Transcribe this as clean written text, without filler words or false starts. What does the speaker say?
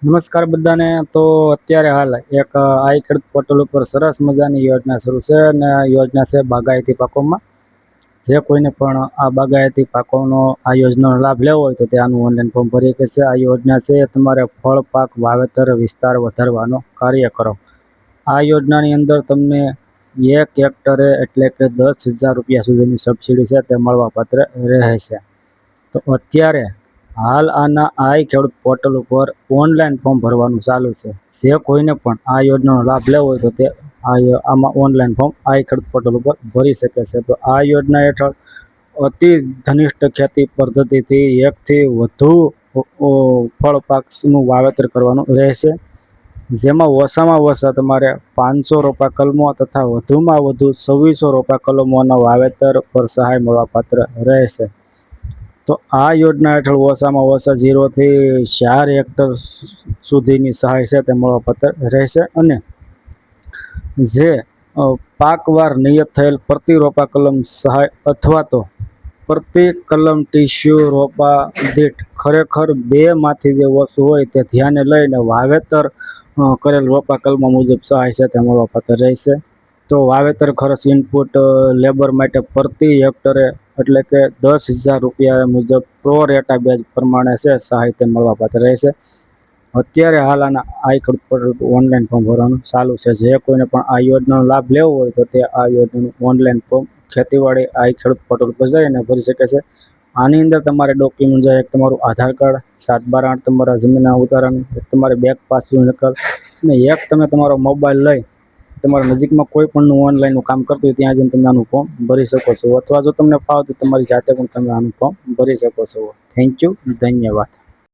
નમસ્કાર બધાને। તો અત્યારે હાલ એક આઈ ખેડૂત પોર્ટલ ઉપર સરસ મજાની યોજના શરૂ છે અને આ યોજના છે બાગાયતી પાકોમાં। જે કોઈને પણ આ બાગાયતી પાકોનો આ યોજનાનો લાભ લેવો હોય તો તે આનું ઓનલાઈન ફોર્મ ભરી શકે છે। આ યોજના છે તમારે ફળ પાક વાવેતર વિસ્તાર વધારવાનો કાર્યક્રમ। આ યોજનાની અંદર તમને 1 હેક્ટરે એટલે કે 10,000 રૂપિયા સુધીની સબસિડી છે તે મળવાપાત્ર રહેશે। તો અત્યારે હાલ આના આઈ ખેડૂત પોર્ટલ ઉપર ઓનલાઈન ફોર્મ ભરવાનું ચાલુ છે। જે કોઈને પણ આ યોજનાનો લાભ લેવો હોય તો તે આમાં ઓનલાઈન ફોર્મ આઈ ખેડૂત પોર્ટલ ઉપર ભરી શકે છે। તો આ યોજના હેઠળ અતિ ધનિષ્ઠ ખેતી પદ્ધતિથી 1 થી વધુ ફળ પાકનું વાવેતર કરવાનું રહેશે। જેમાં ઓછામાં ઓછા તમારે 500 રોપા કલમો તથા વધુમાં વધુ 2600 રોપા કલમોના વાવેતર પર સહાય મળવાપાત્ર રહેશે। તો આ યોજના હેઠળ ઓછામાં ઓછા 0 થી 4 હેક્ટર સુધીની સહાય છે તે મળવાપાત્ર રહેશે। અને જે પાકવાર નિયત થયેલ પ્રતિ રોપા કલમ સહાય અથવા તો પ્રતિ કલમ ટીસ્યુ રોપા દીઠ ખરેખર 2 માંથી જે ઓછું હોય તે ધ્યાને લઈને વાવેતર કરેલ રોપા કલમો મુજબ સહાય છે તે મળવાપાત્ર રહેશે। તો વાવેતર ખર્ચ ઇનપુટ લેબર માટે પ્રતિ હેક્ટરે એટલે કે 10,000 રૂપિયા મુજબ પ્રો રેટા બેઝ પ્રમાણે છે સહાય તે મળવાપાત્ર રહેશે। અત્યારે હાલ આના આઈ ખેડૂત પોર્ટલ ઓનલાઈન ફોર્મ ભરવાનું ચાલુ છે। જે કોઈને પણ આ યોજનાનો લાભ લેવો હોય તો તે આ યોજનાનું ઓનલાઈન ફોર્મ ખેતીવાડી આઈ ખેડૂત પોર્ટલ પર જઈને ભરી શકે છે। આની અંદર તમારે ડોક્યુમેન્ટ છે એક તમારું આધાર કાર્ડ, 7/8 તમારા જમીનના ઉતારાનું, એક તમારી બેંક પાસબુકની નકલ અને એક તમે તમારો મોબાઈલ લઈ તમારા નજીકમાં કોઈ પણનું ઓનલાઈનનું કામ કરતું હોય ત્યાં જઈને તમે આનું ફોર્મ ભરી શકો છો। અથવા જો તમને ફાવે તો તમારી જાતે પણ તમે આનું ફોર્મ ભરી શકો છો। થેન્ક યુ, ધન્યવાદ।